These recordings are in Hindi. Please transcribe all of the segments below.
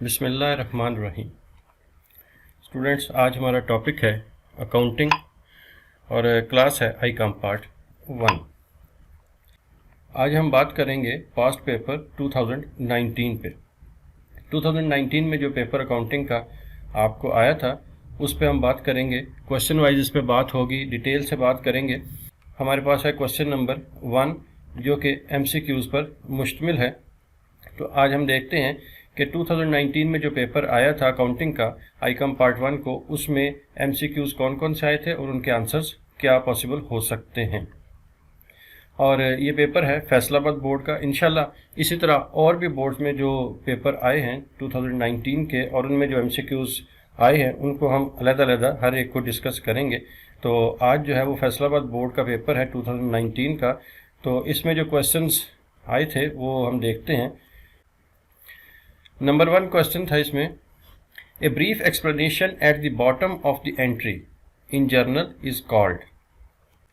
बिस्मिल्लाहिर्रहमानिर्रहीम। स्टूडेंट्स, आज हमारा टॉपिक है अकाउंटिंग और क्लास है आईकॉम पार्ट 1। आज हम बात करेंगे पास्ट पेपर 2019 पे। 2019 में जो पेपर अकाउंटिंग का आपको आया था उस पे हम बात करेंगे, क्वेश्चन वाइज इस पे बात होगी, डिटेल से बात करेंगे। हमारे पास है क्वेश्चन नंबर 1 जो कि MCQs पर मुश्तमिल है। तो आज हम देखते हैं कि 2019 में जो पेपर आया था अकाउंटिंग का आईकॉम पार्ट 1 को, उसमें MCQs कौन कौन से आए थे और उनके आंसर्स क्या पॉसिबल हो सकते हैं। और ये पेपर है फैसलाबाद बोर्ड का। इंशाल्लाह इसी तरह और भी बोर्ड्स में जो पेपर आए हैं 2019 के और उनमें जो MCQs आए हैं उनको हम अलग-अलग हर एक को डिस्कस करेंगे। तो आज जो है वो फैसलाबाद बोर्ड का पेपर है 2019 का। तो इसमें जो क्वेश्चंस आए थे वो हम देखते हैं। नंबर 1 क्वेश्चन था इसमें, a brief explanation at the bottom of the entry in journal is called.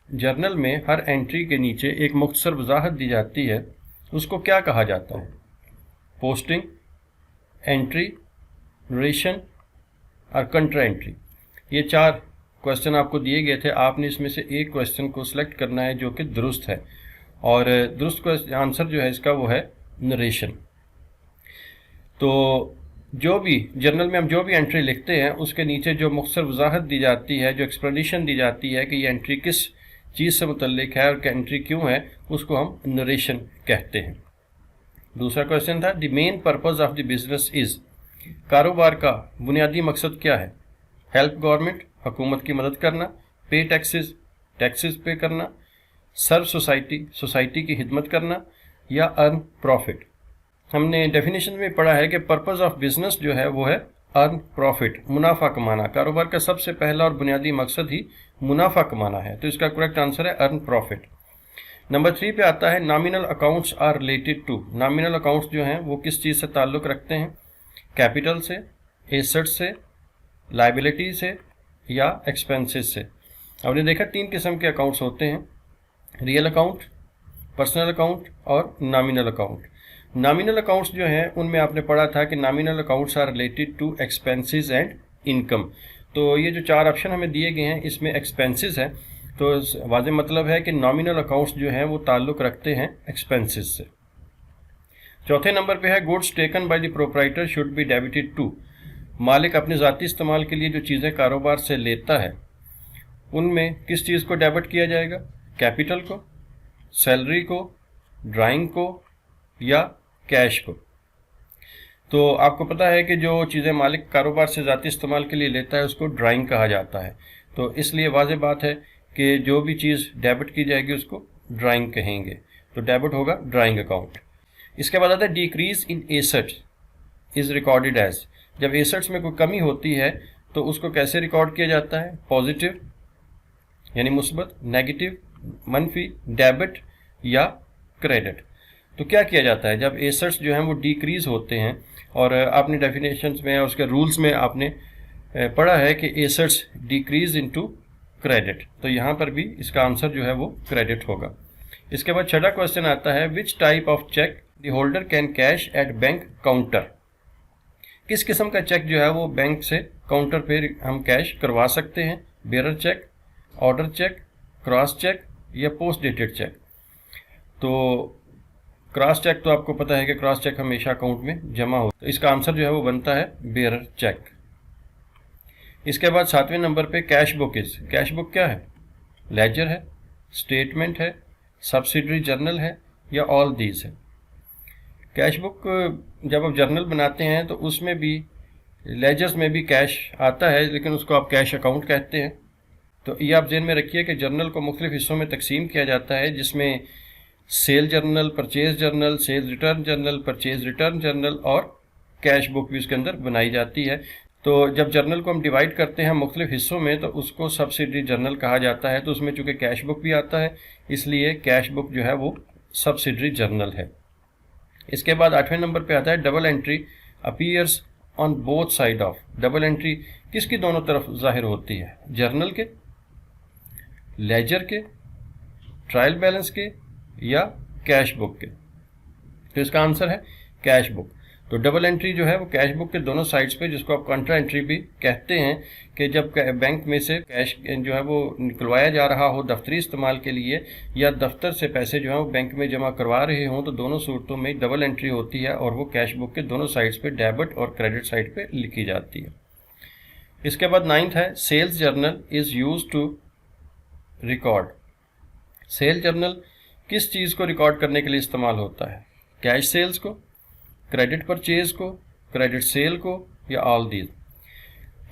Journal में हर एंट्री के नीचे एक मुख्तसर वजाहत दी जाती है, उसको क्या कहा जाता है? पोस्टिंग, एंट्री, नरेशन और कंट्रा एंट्री। ये 4 क्वेश्चन आपको दिए गए थे। आपने इसमें से एक क्वेश्चन को सिलेक्ट करना है जो कि दुरुस्त है, और दुरुस्त आंसर जो है इसका वो है नरेशन। तो जो भी जर्नल में हम जो भी एंट्री लिखते हैं उसके नीचे जो मुख्तसर वजाहत दी जाती है, जो एक्सप्लेनेशन दी जाती है कि ये एंट्री किस चीज़ से मुतल्लिक है और एंट्री क्यों है, उसको हम नरेशन कहते हैं। दूसरा क्वेश्चन था, the main purpose of the business is. कारोबार का बुनियादी मकसद क्या है? हेल्प गवर्नमेंट, हुकूमत की मदद करना, पे टैक्सेस, टैक्सेस पे करना, सर्व सोसाइटी, सोसाइटी की खिदमत करना, या अर्न प्रॉफिट। हमने डेफिनेशन में पढ़ा है कि पर्पस ऑफ बिजनेस जो है वो है अर्न प्रॉफिट, मुनाफा कमाना। कारोबार का सबसे पहला और बुनियादी मकसद ही मुनाफा कमाना है, तो इसका करेक्ट आंसर है अर्न प्रॉफिट। नंबर 3 पे आता है, nominal accounts are related to. Nominal accounts जो हैं वो किस चीज़ से ताल्लुक़ रखते हैं? कैपिटल से, एसेट से, लाइबिलिटी से या एक्सपेंसेस से। आपने देखा 3 किस्म के अकाउंट्स होते हैं, रियल अकाउंट, पर्सनल अकाउंट और नॉमिनल अकाउंट। नॉमिनल अकाउंट्स जो हैं उनमें आपने पढ़ा था कि nominal accounts are related to expenses and income. तो ये जो 4 ऑप्शन हमें दिए गए हैं इसमें एक्सपेंसेस है, तो वाज़े मतलब है कि नॉमिनल अकाउंट्स जो हैं वो ताल्लुक़ रखते हैं एक्सपेंसेस से। चौथे नंबर पे है, goods taken by the proprietor should be debited to. मालिक अपने ज़ाती इस्तेमाल के लिए जो चीज़ें कारोबार से लेता है उनमें किस चीज़ को डेबिट किया जाएगा? कैपिटल को, सैलरी को, ड्राइंग को या कैश को। तो आपको पता है कि जो चीज़ें मालिक कारोबार से ज़ाती इस्तेमाल के लिए लेता है उसको ड्राइंग कहा जाता है। तो इसलिए वाज़ेह बात है कि जो भी चीज़ डेबिट की जाएगी उसको ड्राइंग कहेंगे, तो डेबिट होगा ड्राइंग अकाउंट। इसके बाद आता है, decrease in assets is recorded as. जब एसेट्स में कोई कमी होती है तो उसको कैसे रिकॉर्ड किया जाता है? पॉजिटिव यानी मुस्बत, नेगेटिव मनफी, डेबिट या क्रेडिट। तो क्या किया जाता है जब एसेट्स जो हैं वो डिक्रीज़ होते हैं? और आपने डेफिनेशंस में और उसके रूल्स में आपने पढ़ा है कि एसेट्स डिक्रीज इनटू क्रेडिट, तो यहाँ पर भी इसका आंसर जो है वो क्रेडिट होगा। इसके बाद 6वां क्वेश्चन आता है, which type of cheque the holder can cash at bank counter. किस किस्म का चेक जो है वो बैंक से काउंटर पर हम कैश करवा सकते हैं? Bearer cheque, order cheque, cross cheque या पोस्ट डेटेड चेक। तो क्रॉस चेक तो आपको पता है कि क्रॉस चेक हमेशा अकाउंट में जमा होता है, तो इसका आंसर जो है वो बनता है बेरर चेक। इसके बाद 7वें नंबर पे, cash book is. Cash book क्या है? लेजर है, स्टेटमेंट है, सब्सिडरी जर्नल है या ऑल दीज है। कैश बुक जब आप जर्नल बनाते हैं तो उसमें भी लेजर्स में भी कैश आता है, लेकिन उसको आप कैश अकाउंट कहते हैं। तो ये आप ज़हन में रखिए कि जर्नल को मुख्तलिफ हिस्सों में तकसीम किया जाता है, जिसमें sale journal, purchase journal, sale return journal, purchase return journal और कैश बुक भी उसके अंदर बनाई जाती है। तो जब जर्नल को हम डिवाइड करते हैं मुख्तलिफ हिस्सों में तो उसको सब्सिडरी जर्नल कहा जाता है। तो उसमें चूँकि कैश बुक भी आता है इसलिए कैश बुक जो है वो सब्सिडरी जर्नल है। इसके बाद 8वें नंबर पे आता है, double entry appears on both side of. Double entry किसकी दोनों तरफ जाहिर होती है? जर्नल के, लेजर के, ट्रायल बैलेंस के या कैश बुक के। तो इसका आंसर है कैश बुक। तो डबल एंट्री जो है वो कैश बुक के दोनों साइड्स पे, जिसको आप कंट्रा एंट्री भी कहते हैं, कि जब बैंक में से कैश जो है वो निकलवाया जा रहा हो दफ्तरी इस्तेमाल के लिए, या दफ्तर से पैसे जो है वो बैंक में जमा करवा रहे हों, तो दोनों सूरतों में डबल एंट्री होती है और वो कैश बुक के दोनों साइड्स पे डेबिट और क्रेडिट साइड पे लिखी जाती है। इसके बाद 9th है sales journal is use to record. Sale journal किस चीज़ को रिकॉर्ड करने के लिए इस्तेमाल होता है? कैश सेल्स को, क्रेडिट परचेज को, क्रेडिट सेल को, या ऑल दीज।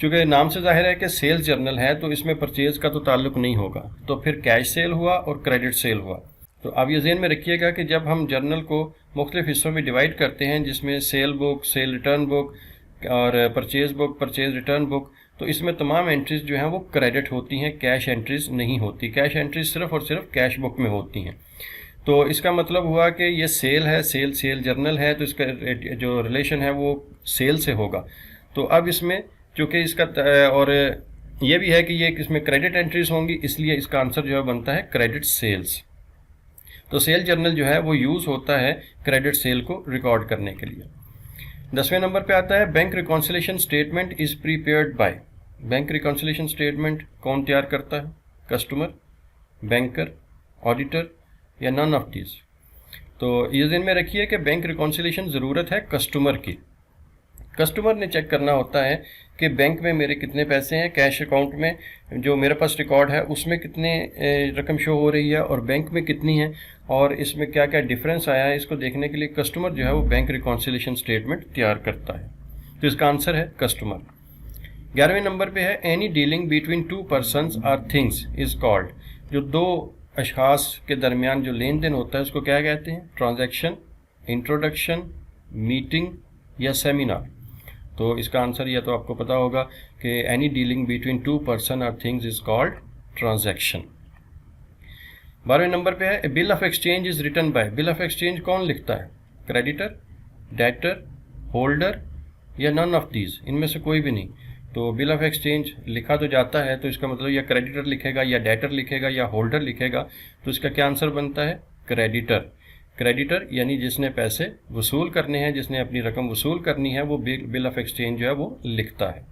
चूँकि नाम से जाहिर है कि सेल्स जर्नल है तो इसमें परचेज का तो ताल्लुक नहीं होगा, तो फिर कैश सेल हुआ और क्रेडिट सेल हुआ। तो आप ये ज़हन में रखिएगा कि जब हम जर्नल को मुख्तलिफ हिस्सों में डिवाइड करते हैं, जिसमें sale book, sale return book और purchase book, purchase return book, तो इसमें तमाम एंट्रीज जो हैं वो क्रेडिट होती हैं, कैश एंट्रीज नहीं होती। कैश एंट्रीज सिर्फ और सिर्फ कैश बुक में होती हैं। तो इसका मतलब हुआ कि ये सेल है, सेल जर्नल है, तो इसका जो रिलेशन है वो सेल से होगा। तो अब इसमें चूँकि इसका और ये भी है कि ये इसमें क्रेडिट एंट्रीज होंगी, इसलिए इसका आंसर जो है बनता है क्रेडिट सेल्स। तो सेल जर्नल जो है वो यूज़ होता है क्रेडिट सेल को रिकॉर्ड करने के लिए। 10वें नंबर पे आता है bank reconciliation statement is prepared by. Bank reconciliation statement कौन तैयार करता है? कस्टमर, बैंकर, ऑडिटर, या नन ऑफ दीज। तो ये ध्यान में रखिए कि बैंक रिकॉन्सिलेशन ज़रूरत है कस्टमर की। कस्टमर ने चेक करना होता है कि बैंक में मेरे कितने पैसे हैं, कैश अकाउंट में जो मेरे पास रिकॉर्ड है उसमें कितने रकम शो हो रही है और बैंक में कितनी है, और इसमें क्या क्या डिफरेंस आया है, इसको देखने के लिए कस्टमर जो है वो बैंक रिकॉन्सिलेशन स्टेटमेंट तैयार करता है। तो इसका आंसर है कस्टमर। 11वें नंबर पे है any dealing between two persons or things is called. जो दो अशखास के दरमियान जो लेन देन होता है उसको क्या कहते हैं? ट्रांजैक्शन, इंट्रोडक्शन, मीटिंग, या सेमिनार। तो इसका आंसर यह तो आपको पता होगा कि any dealing between two person और थिंग्स इज कॉल्ड ट्रांजैक्शन। 12वें नंबर पे है bill of exchange is written by. Bill of exchange कौन लिखता है? क्रेडिटर, डेटर, होल्डर, या नन ऑफ दीज, इनमें से कोई भी नहीं। तो बिल ऑफ एक्सचेंज लिखा तो जाता है, तो इसका मतलब या क्रेडिटर लिखेगा, या डेटर लिखेगा, या होल्डर लिखेगा। तो इसका क्या आंसर बनता है? क्रेडिटर। क्रेडिटर यानी जिसने पैसे वसूल करने हैं, जिसने अपनी रकम वसूल करनी है, वो बिल ऑफ एक्सचेंज जो है वो लिखता है।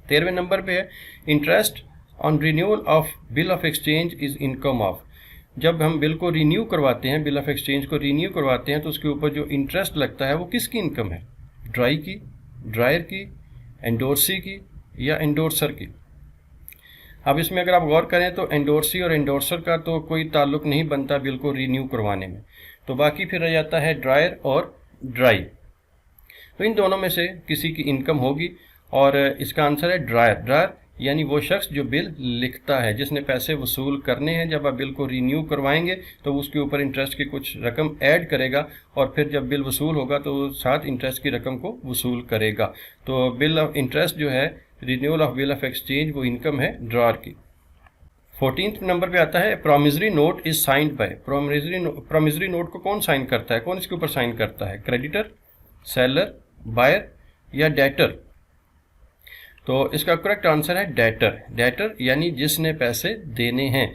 13वें नंबर पे है interest on renewal of bill of exchange is income of. जब हम बिल को रिन्यू करवाते हैं, बिल ऑफ एक्सचेंज को रिन्यू करवाते हैं, तो उसके ऊपर जो इंटरेस्ट लगता है वो किसकी इनकम है? ड्राई की, ड्रायर की, एंडोर्सी की, या एंडोर्सर की। अब इसमें अगर आप गौर करें तो एंडोर्सी और एंडोर्सर का तो कोई ताल्लुक नहीं बनता बिल को रिन्यू करवाने में, तो बाकी फिर रह जाता है ड्रायर और ड्राई। तो इन दोनों में से किसी की इनकम होगी और इसका आंसर है ड्रायर। ड्रायर यानी वो शख्स जो बिल लिखता है, जिसने पैसे वसूल करने हैं। जब आप बिल को रिन्यू करवाएंगे तो उसके ऊपर इंटरेस्ट की कुछ रकम ऐड करेगा और फिर जब बिल वसूल होगा तो साथ इंटरेस्ट की रकम को वसूल करेगा। तो बिल ऑफ इंटरेस्ट जो है, renewal of bill of exchange, वो इनकम है ड्रायर की। 14th नंबर पे आता है promissory note is signed by. Promissory note को कौन साइन करता है? कौन इसके ऊपर साइन करता है? क्रेडिटर, सेलर, बायर, या डेटर। तो इसका करेक्ट आंसर है डेटर। डेटर यानी जिसने पैसे देने हैं,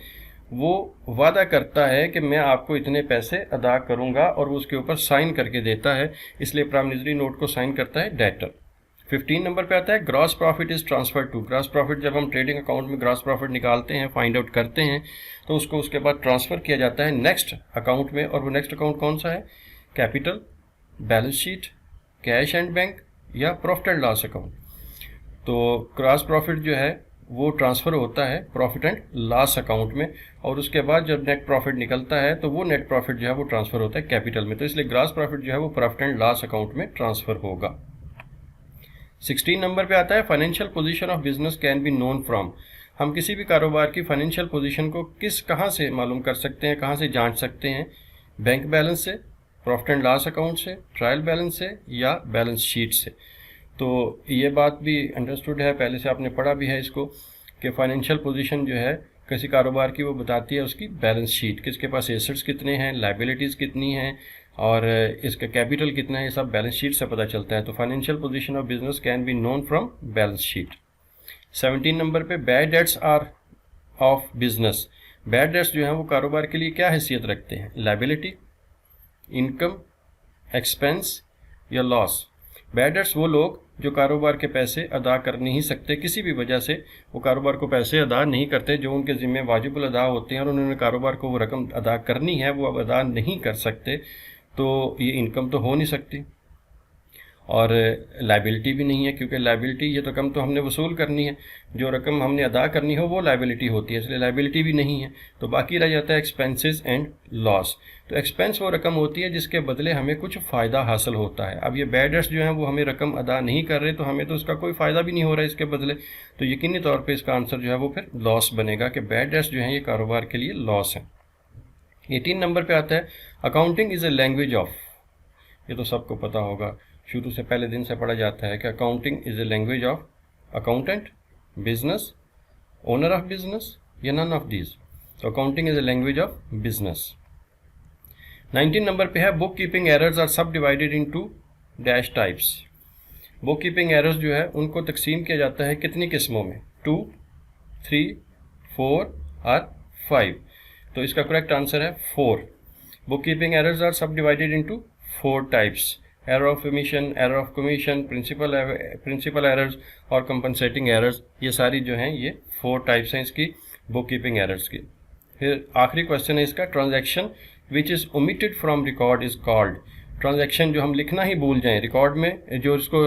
वो वादा करता है कि मैं आपको इतने पैसे अदा करूंगा और वो उसके ऊपर साइन करके देता है, इसलिए प्रोमिसरी नोट को साइन करता है डेटर। 15 नंबर पे आता है gross profit is transfer to. Gross profit जब हम ट्रेडिंग अकाउंट में ग्रॉस प्रॉफिट निकालते हैं, फाइंड आउट करते हैं, तो उसको उसके बाद ट्रांसफ़र किया जाता है नेक्स्ट अकाउंट में। और वो नेक्स्ट अकाउंट कौन सा है? Capital, balance sheet, cash and bank, या प्रॉफिट एंड लॉस अकाउंट। तो ग्रॉस प्रॉफिट जो है वो ट्रांसफ़र होता है प्रॉफिट एंड लॉस अकाउंट में, और उसके बाद जब नेट प्रॉफिट निकलता है तो वो नेट प्रॉफिट जो है वो ट्रांसफ़र होता है कैपिटल में। तो इसलिए ग्रॉस प्रॉफिट जो है वो प्रॉफिट एंड लॉस अकाउंट में ट्रांसफ़र होगा। 16 नंबर पे आता है financial position of business can be known from. हम किसी भी कारोबार की फाइनेंशियल पोजीशन को कहाँ से मालूम कर सकते हैं, कहाँ से जांच सकते हैं? बैंक बैलेंस से, प्रॉफिट एंड लॉस अकाउंट से, ट्रायल बैलेंस से, या बैलेंस शीट से। तो ये बात भी अंडरस्टूड है, पहले से आपने पढ़ा भी है इसको, कि फाइनेंशियल पोजीशन जो है किसी कारोबार की वो बताती है उसकी बैलेंस शीट, किसके पास एसेट्स कितने हैं, लायबिलिटीज़ कितनी हैं, और इसका कैपिटल कितना है, ये सब बैलेंस शीट से पता चलता है। तो financial position of business can be known from balance sheet. 17 number पे bad debts are of business. Bad debts जो हैं वो कारोबार के लिए क्या हैसियत रखते हैं? लायबिलिटी, इनकम, एक्सपेंस, या लॉस। बैड डेट्स वो लोग जो कारोबार के पैसे अदा कर नहीं सकते, किसी भी वजह से वो कारोबार को पैसे अदा नहीं करते जो उनके ज़िम्मे वाजिबुल अदा होते हैं और उन्होंने कारोबार को वो रकम अदा करनी है, वो अब अदा नहीं कर सकते, तो ये इनकम तो हो नहीं सकती और लायबिलिटी भी नहीं है, क्योंकि लायबिलिटी ये रकम तो हमने वसूल करनी है, जो रकम हमने अदा करनी हो वो लायबिलिटी होती है, इसलिए लायबिलिटी भी नहीं है। तो बाकी रह जाता है एक्सपेंसेस एंड लॉस। तो एक्सपेंस वो रकम होती है जिसके बदले हमें कुछ फ़ायदा हासिल होता है। अब ये बैड डेट्स जो हैं वो हमें रकम अदा नहीं कर रहे, तो हमें तो उसका कोई फ़ायदा भी नहीं हो रहा है इसके बदले, तो यकीनी तौर पर इसका आंसर जो है वो फिर लॉस बनेगा कि बैड डेट्स जो हैं ये कारोबार के लिए लॉस है। 18 नंबर पे आता है accounting is a language of. ये तो सबको पता होगा, शुरू से पहले दिन से पढ़ा जाता है कि accounting is a language of accountant, business, owner of business या नन ऑफ दीज। तो accounting is a language of business. 19 number पे है book keeping errors are subdivided into dash types. Book keeping errors जो है उनको तकसीम किया जाता है कितनी किस्मों में, 2, 3, 4 और 5। तो इसका करेक्ट आंसर है 4। Bookkeeping errors are subdivided into 4 types, error of omission, error of commission, principle errors और कंपनसेटिंग एरर्स। ये सारी जो हैं ये 4 टाइप्स हैं इसकी बुक कीपिंग एरर्स की। फिर आखिरी क्वेश्चन है इसका, transaction which is omitted from record is called. Transaction जो हम लिखना ही भूल जाएं रिकॉर्ड में, जो इसको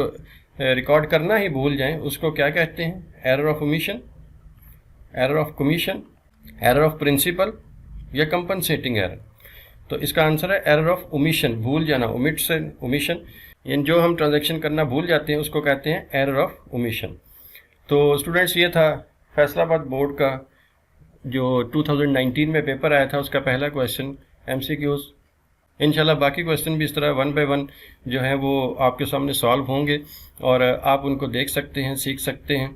रिकॉर्ड करना ही भूल जाएं, उसको क्या कहते हैं, error of omission, error of commission, error of principle या कंपनसेटिंग एरर। तो इसका आंसर है एरर ऑफ ओमिशन, भूल जाना, ओमिट से ओमिशन, यानी जो हम ट्रांजैक्शन करना भूल जाते हैं उसको कहते हैं एरर ऑफ ओमिशन। तो स्टूडेंट्स ये था फैसलाबाद बोर्ड का जो 2019 में पेपर आया था उसका पहला क्वेश्चन MCQs। इंशाल्लाह बाकी क्वेश्चन भी इस तरह 1 बाय 1 जो है वो आपके सामने सॉल्व होंगे और आप उनको देख सकते हैं, सीख सकते हैं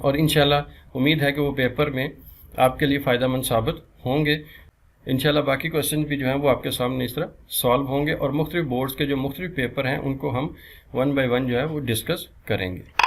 और इंशाल्लाह उम्मीद है कि वो पेपर में आपके लिए फ़ायदेमंद साबित होंगे। इंशाल्लाह बाकी क्वेश्चन भी जो हैं वो आपके सामने इस तरह सॉल्व होंगे और मुख्तलिफ बोर्ड्स के जो मुख्तलिफ पेपर हैं उनको हम 1 बाय 1 जो है वो डिस्कस करेंगे।